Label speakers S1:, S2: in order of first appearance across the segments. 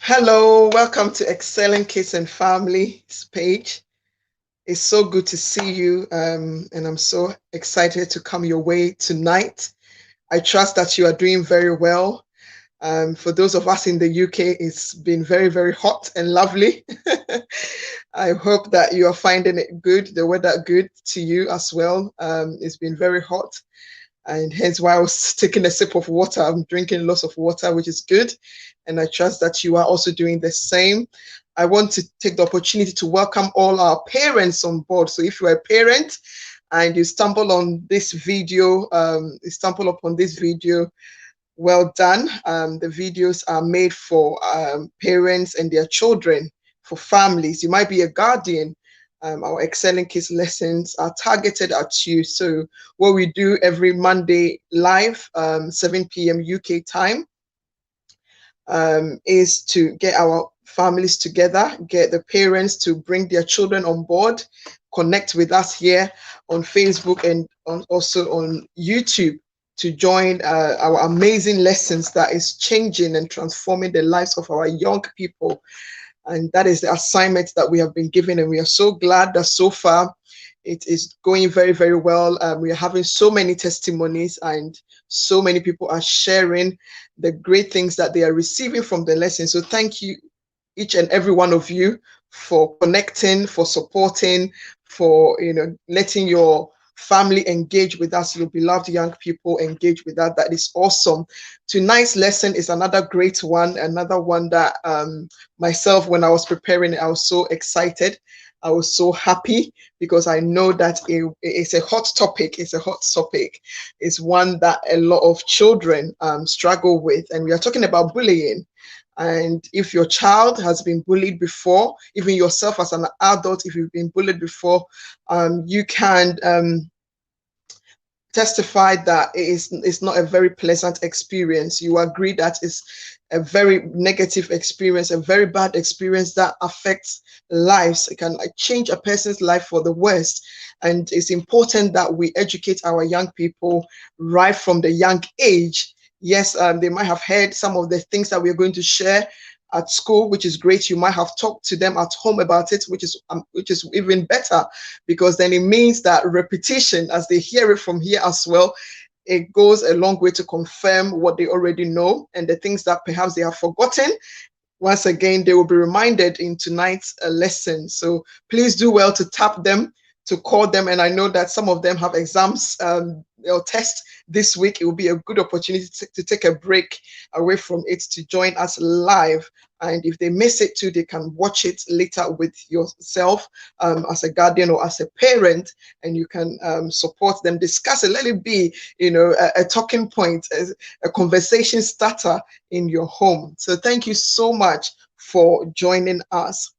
S1: Hello, welcome to Excelling Kids and Families page. It's so good to see you, and I'm so excited to come your way tonight. I trust that you are doing very well. For those of us in the UK, it's been very, very hot and lovely. I hope that you are finding it good, the weather good to you as well. It's been very hot, and hence why I was taking a sip of water. I'm drinking lots of water, which is good, and I trust that you are also doing the same. I want to take the opportunity to welcome all our parents on board. So if you're a parent and you stumble on this video, well done. The videos are made for parents and their children, for families. You might be a guardian. Our Excelling Kids lessons are targeted at you. So what we do every Monday live, 7 p.m. UK time, is to get our families together, get the parents to bring their children on board, connect with us here on Facebook and also on YouTube to join our amazing lessons that is changing and transforming the lives of our young people. And that is the assignment that we have been given, and we are so glad that so far it is going very, very well. We are having so many testimonies, and so many people are sharing the great things that they are receiving from the lesson. So thank you, each and every one of you, for connecting, for supporting, for letting your family engage with us, your beloved young people engage with us. That is awesome. Tonight's lesson is another great one, another one that myself, when I was preparing it, I was so excited. I was so happy because I know that it's a hot topic. It's a hot topic. It's one that a lot of children struggle with. And we are talking about bullying. And if your child has been bullied before, even yourself as an adult, if you've been bullied before, you can testify that it's not a very pleasant experience. You agree that it's a very negative experience, a very bad experience that affects lives. It can change a person's life for the worst. And it's important that we educate our young people right from the young age. Yes, they might have heard some of the things that we're going to share at school, which is great. You might have talked to them at home about it, which is even better, because then it means that repetition, as they hear it from here as well, it goes a long way to confirm what they already know, and the things that perhaps they have forgotten, once again, they will be reminded in tonight's lesson. So please do well to tap them, to call them. And I know that some of them have exams or tests this week. It will be a good opportunity to take a break away from it to join us live. And if they miss it too, they can watch it later with yourself as a guardian or as a parent, and you can support them, discuss it. Let it be, a talking point, a conversation starter in your home. So thank you so much for joining us.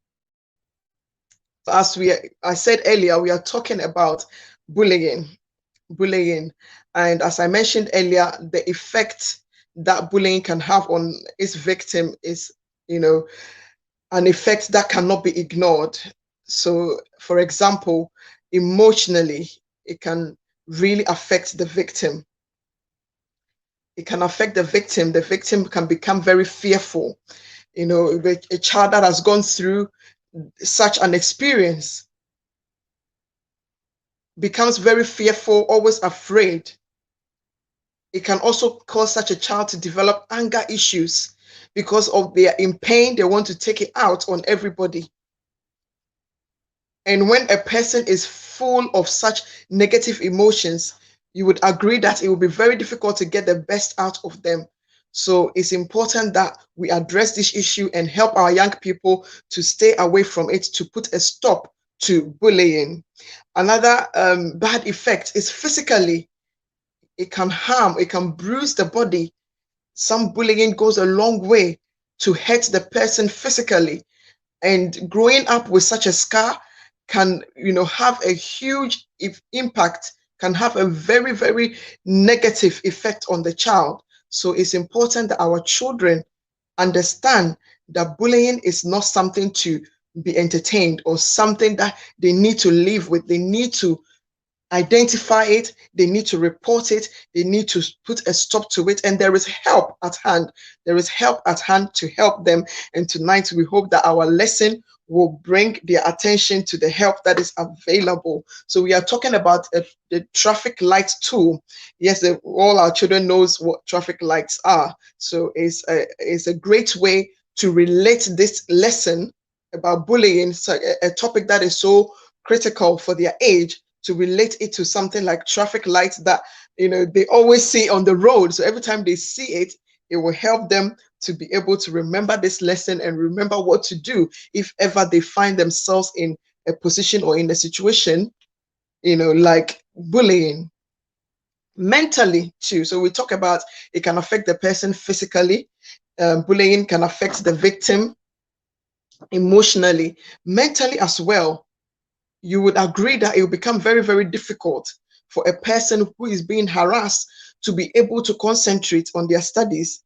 S1: As I said earlier, we are talking about bullying. And as I mentioned earlier, the effect that bullying can have on its victim is, an effect that cannot be ignored. So, for example, emotionally, it can really affect the victim. It can affect the victim. The victim can become very fearful. A child that has gone through such an experience becomes very fearful, always afraid. It can also cause such a child to develop anger issues because of they are in pain. They want to take it out on everybody. And when a person is full of such negative emotions, you would agree that it will be very difficult to get the best out of them. So it's important that we address this issue and help our young people to stay away from it, to put a stop to bullying. Another bad effect is physically. It can harm, it can bruise the body. Some bullying goes a long way to hurt the person physically. And growing up with such a scar can, have a huge impact, can have a very, very negative effect on the child. So it's important that our children understand that bullying is not something to be entertained or something that they need to live with. They need to identify it, they need to report it, they need to put a stop to it, and there is help at hand. There is help at hand to help them. And tonight we hope that our lesson will bring their attention to the help that is available. So we are talking about the traffic light tool. Yes, all our children knows what traffic lights are. So it's a great way to relate this lesson about bullying, so a topic that is so critical for their age, to relate it to something like traffic lights that they always see on the road. So every time they see it, it will help them to be able to remember this lesson and remember what to do if ever they find themselves in a position or in a situation like bullying. Mentally too, so we talk about it can affect the person physically. Bullying can affect the victim emotionally, mentally as well. You would agree that it will become very, very difficult for a person who is being harassed to be able to concentrate on their studies.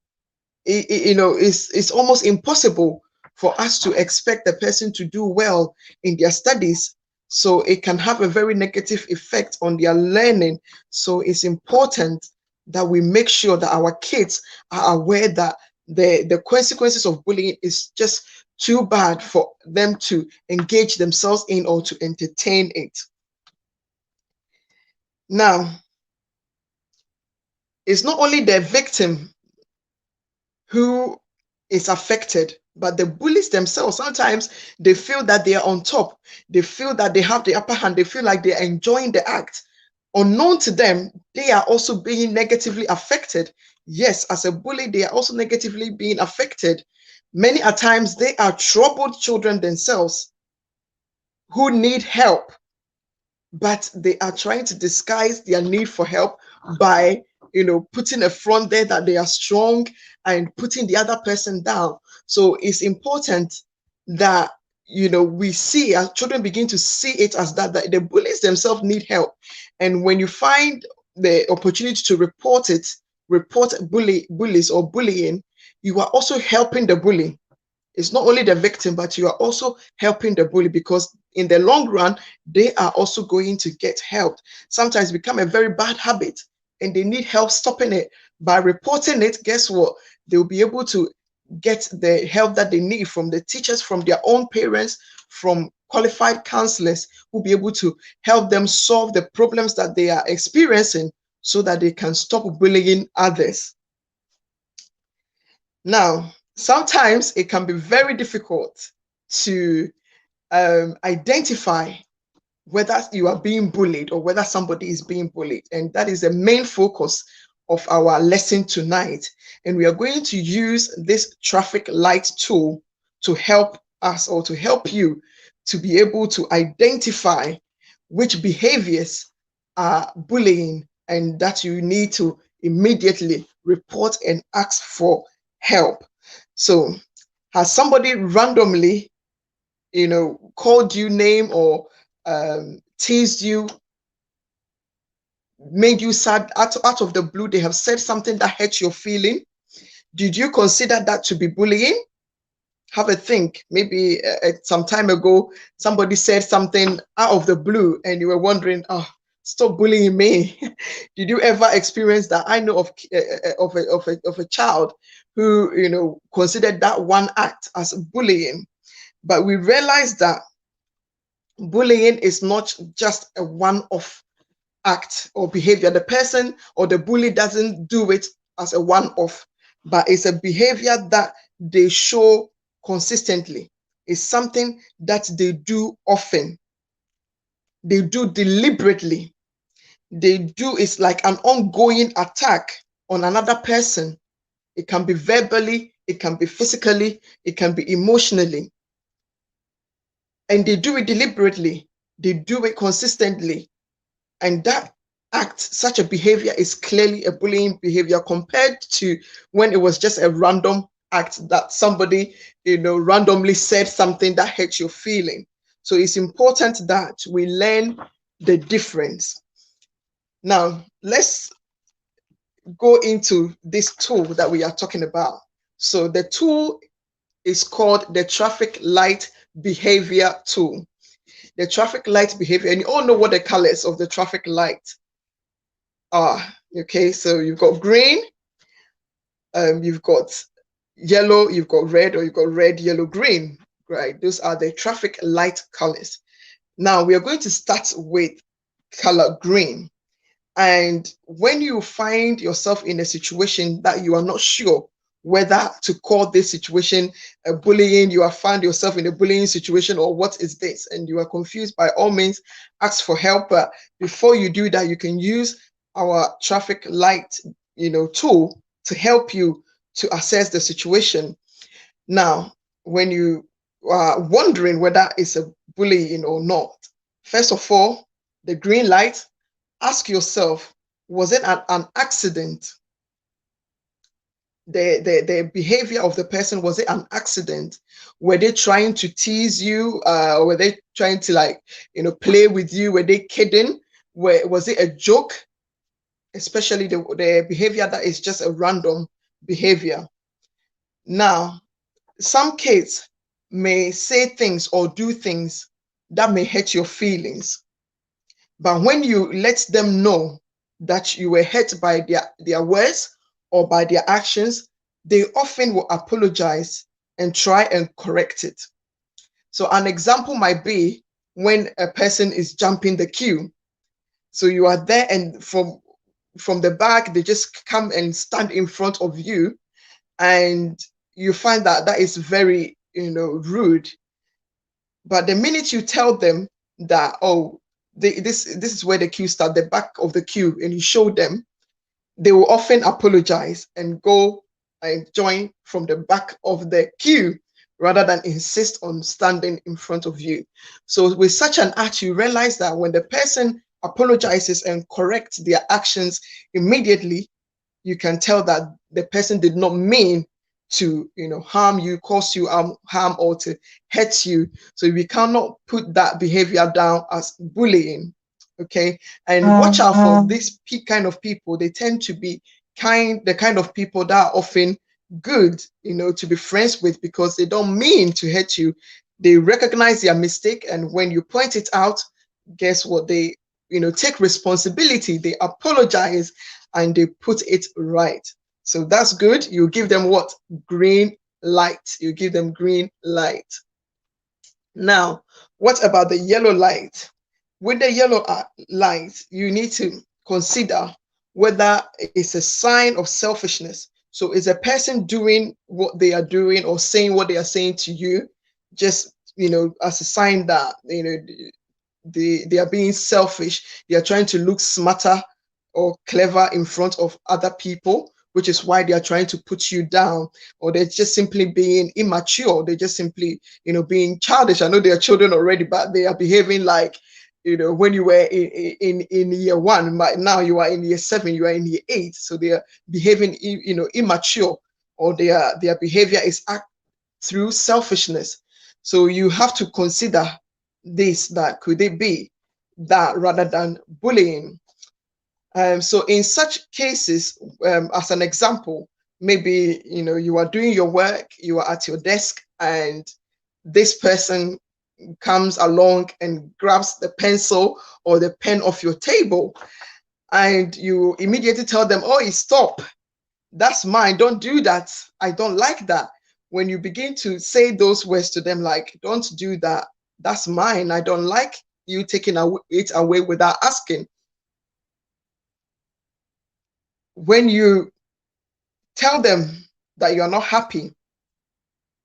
S1: It's almost impossible for us to expect the person to do well in their studies. So it can have a very negative effect on their learning. So it's important that we make sure that our kids are aware that the consequences of bullying is just too bad for them to engage themselves in or to entertain it. Now, it's not only the victim who is affected, but the bullies themselves. Sometimes they feel that they are on top. They feel that they have the upper hand. They feel like they're enjoying the act. Unknown to them, they are also being negatively affected. Yes, as a bully, they are also negatively being affected. Many a times they are troubled children themselves who need help, but they are trying to disguise their need for help by putting a front there that they are strong and putting the other person down. So it's important that we see, as children begin to see it as that the bullies themselves need help. And when you find the opportunity to report bullies or bullying, you are also helping the bully. It's not only the victim, but you are also helping the bully, because in the long run, they are also going to get helped. Sometimes become a very bad habit and they need help stopping it. By reporting it, guess what? They'll be able to get the help that they need from the teachers, from their own parents, from qualified counselors who will be able to help them solve the problems that they are experiencing so that they can stop bullying others. Now, sometimes it can be very difficult to identify whether you are being bullied or whether somebody is being bullied. And that is the main focus of our lesson tonight. And we are going to use this traffic light tool to help us, or to help you, to be able to identify which behaviors are bullying and that you need to immediately report and ask for help. So, has somebody randomly, called you name or teased you, made you sad out of the blue? They have said something that hurt your feeling. Did you consider that to be bullying? Have a think. Maybe some time ago, somebody said something out of the blue and you were wondering, oh, stop bullying me. Did you ever experience that? I know of a child who considered that one act as bullying. But we realized that bullying is not just a one-off act or behavior. The person or the bully doesn't do it as a one-off, but it's a behavior that they show consistently. It's something that they do often. They do deliberately. It's like an ongoing attack on another person. It can be verbally, it can be physically, it can be emotionally. And they do it deliberately. They do it consistently. And that act, such a behavior, is clearly a bullying behavior compared to when it was just a random act that somebody, randomly said something that hurt your feeling. So it's important that we learn the difference. Now, let's go into this tool that we are talking about. So the tool is called the traffic light behavior tool. The traffic light behavior, and you all know what the colors of the traffic light are. Okay, so you've got green, you've got yellow, you've got red, or you've got red, yellow, green, right? Those are the traffic light colors. Now we are going to start with color green. And when you find yourself in a situation that you are not sure whether to call this situation a bullying, you have found yourself in a bullying situation, or what is this, and you are confused, by all means, ask for help. But before you do that, you can use our traffic light, tool to help you to assess the situation. Now, when you are wondering whether it's a bullying or not, first of all, the green light, ask yourself, was it an accident? The behavior of the person, was it an accident? Were they trying to tease you? Were they trying to play with you? Were they kidding? Was it a joke? Especially the behavior that is just a random behavior. Now, some kids may say things or do things that may hurt your feelings. But when you let them know that you were hurt by their words or by their actions, they often will apologize and try and correct it. So an example might be when a person is jumping the queue. So you are there, and from the back, they just come and stand in front of you, and you find that is very, rude. But the minute you tell them that, oh, this is where the queue starts, the back of the queue, and you show them, they will often apologize and go and join from the back of the queue rather than insist on standing in front of you. So with such an act, you realize that when the person apologizes and corrects their actions immediately, you can tell that the person did not mean to harm you, cause you harm, or to hurt you. So we cannot put that behavior down as bullying. Okay, and watch out for this kind of people. They tend to be the kind of people that are often good to be friends with, because they don't mean to hurt you. They recognize their mistake, and when you point it out, guess what? They take responsibility, they apologize, and they put it right. So that's good. You give them what? Green light. You give them green light. Now, what about the yellow light? With the yellow light, you need to consider whether it's a sign of selfishness. So is a person doing what they are doing or saying what they are saying to you just, as a sign that, they are being selfish, they are trying to look smarter or clever in front of other people, which is why they are trying to put you down, or they're just simply being immature, they're just simply being childish. I know they are children already, but they are behaving like when you were in year 1, but now you are in year 7, you are in year 8, so they are behaving immature, or their behavior is through selfishness. So you have to consider this, that could it be that rather than bullying. So in such cases, as an example, maybe you are doing your work, you are at your desk, and this person comes along and grabs the pencil or the pen off your table, and you immediately tell them, oh, stop, that's mine, don't do that, I don't like that. When you begin to say those words to them, like, don't do that, that's mine, I don't like you taking it away without asking. When you tell them that you're not happy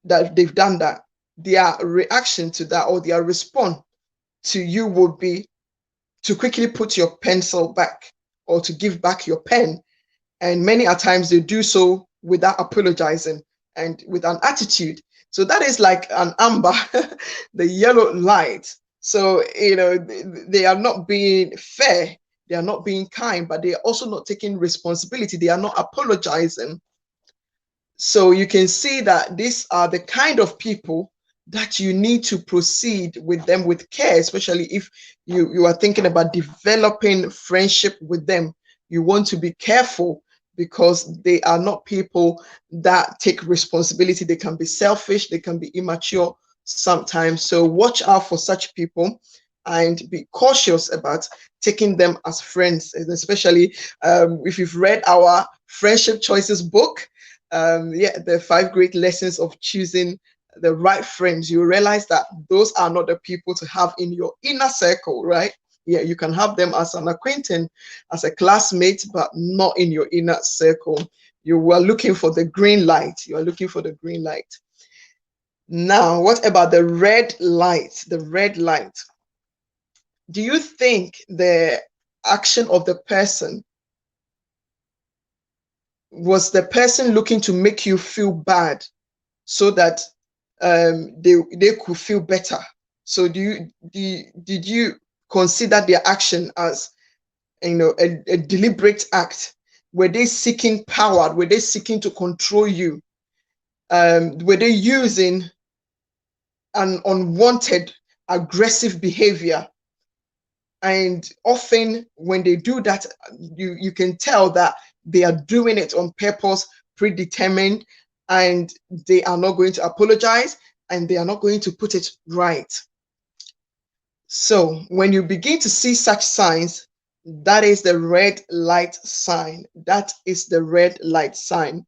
S1: that they've done that, their reaction to that, or their response to you, would be to quickly put your pencil back or to give back your pen. And many a times they do so without apologizing and with an attitude. So that is like an amber, the yellow light. So, they are not being fair, they are not being kind, but they are also not taking responsibility. They are not apologizing. So you can see that these are the kind of people that you need to proceed with them with care, especially if you are thinking about developing friendship with them. You want to be careful because they are not people that take responsibility. They can be selfish, they can be immature sometimes. So watch out for such people and be cautious about taking them as friends, and especially if you've read our friendship choices book, yeah, the 5 great lessons of choosing the right friends, you realize that those are not the people to have in your inner circle, right? Yeah, you can have them as an acquaintance, as a classmate, but not in your inner circle. You are looking for the green light. You are looking for the green light. Now, what about the red light? The red light. Do you think the action of the person was the person looking to make you feel bad so that they could feel better? So did you consider their action as a deliberate act? Were they seeking power? Were they seeking to control you? Were they using an unwanted aggressive behavior? And often when they do that, you can tell that they are doing it on purpose, predetermined, and they are not going to apologize, and they are not going to put it right. So when you begin to see such signs, that is the red light sign. That is the red light sign.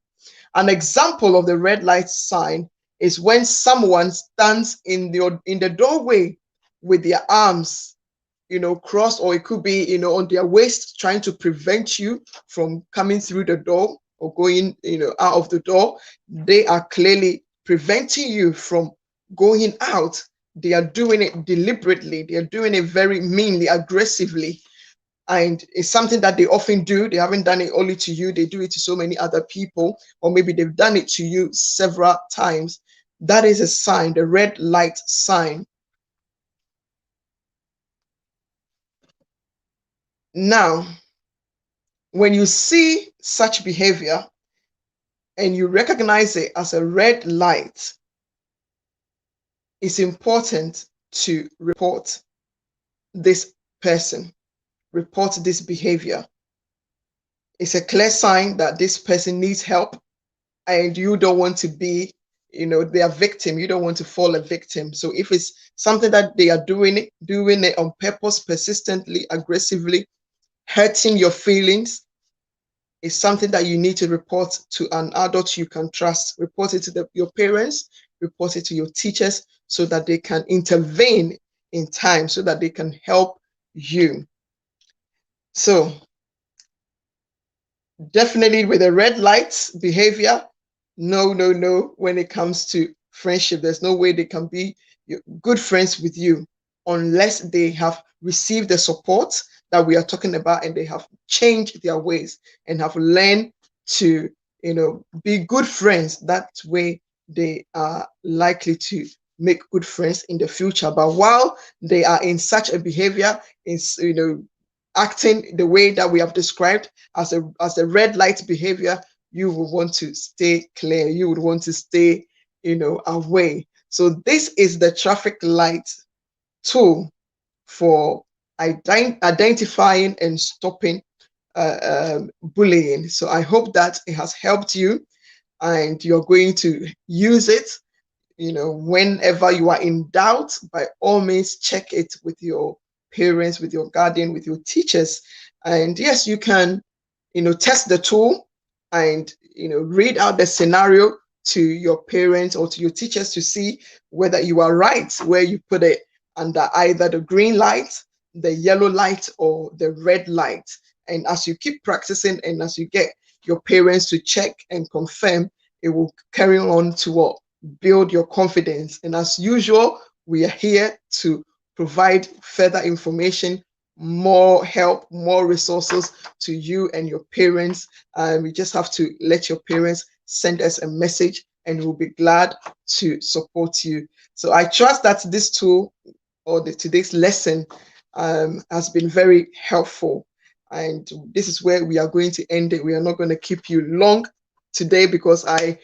S1: An example of the red light sign is when someone stands in the doorway with their arms, crossed, or it could be, on their waist, trying to prevent you from coming through the door or going, out of the door. They are clearly preventing you from going out. They are doing it deliberately. They are doing it very meanly, aggressively. And it's something that they often do. They haven't done it only to you, they do it to so many other people, or maybe they've done it to you several times. That is a sign, the red light sign. Now, when you see such behavior and you recognize it as a red light, it's important to report this person, report this behavior. It's a clear sign that this person needs help, and you don't want to be, their victim. You don't want to fall a victim. So if it's something that they are doing it on purpose, persistently, aggressively, hurting your feelings, is something that you need to report to an adult you can trust. Report it to your parents, report it to your teachers, so that they can intervene in time, so that they can help you. So definitely with the red lights behavior, no, when it comes to friendship, there's no way they can be good friends with you unless they have received the support that we are talking about, and they have changed their ways and have learned to, be good friends. That way they are likely to make good friends in the future. But while they are in such a behavior, is, acting the way that we have described as a red light behavior, you would want to stay clear. You would want to stay, away. So this is the traffic light tool for identifying and stopping bullying. So I hope that it has helped you, and you're going to use it. Whenever you are in doubt, by all means, check it with your parents, with your guardian, with your teachers. And yes, you can, test the tool and, read out the scenario to your parents or to your teachers to see whether you are right, where you put it under either the green light, the yellow light, or the red light. And as you keep practicing, and as you get your parents to check and confirm, it will carry on to what? Build your confidence. And as usual, we are here to provide further information, more help, more resources to you and your parents. We just have to let your parents send us a message, and we'll be glad to support you. So I trust that this tool, or today's lesson, has been very helpful. And this is where we are going to end it. We are not going to keep you long today, because I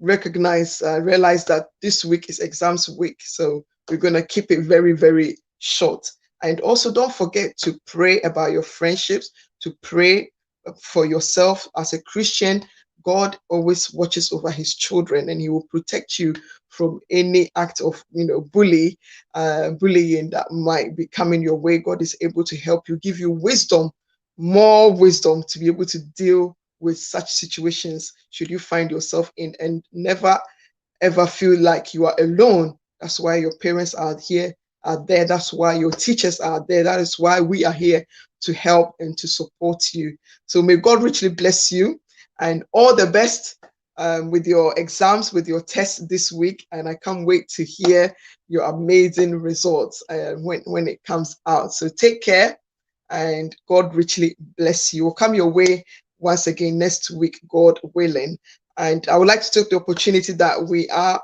S1: realize that this week is exams week. So we're going to keep it very, very short. And also don't forget to pray about your friendships, to pray for yourself as a Christian, God always watches over his children, and he will protect you from any act of bullying that might be coming your way. God is able to help you, give you wisdom, more wisdom to be able to deal with such situations should you find yourself in, and never ever feel like you are alone. That's why your parents are there. That's why your teachers are there. That is why we are here to help and to support you. So may God richly bless you, and all the best with your exams, with your tests this week. And I can't wait to hear your amazing results when it comes out. So take care, and God richly bless you. Will come your way once again next week, God willing. And I would like to take the opportunity that we are,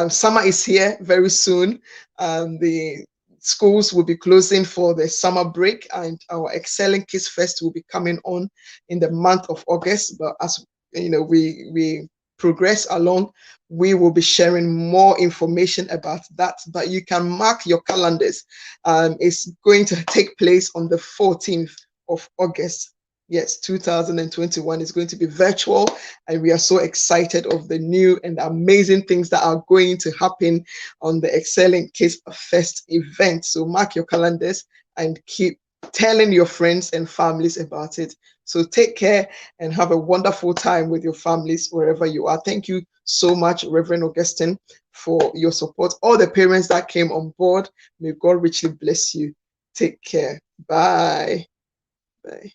S1: summer is here very soon. The schools will be closing for the summer break, and our Excelling Kids Fest will be coming on in the month of August. But as you know, we progress along, we will be sharing more information about that. But you can mark your calendars. It's going to take place on the 14th of August. Yes, 2021 is going to be virtual, and we are so excited of the new and amazing things that are going to happen on the Excelling Kids Fest event. So mark your calendars and keep telling your friends and families about it. So take care and have a wonderful time with your families wherever you are. Thank you so much, Reverend Augustine, for your support. All the parents that came on board, may God richly bless you. Take care. Bye. Bye.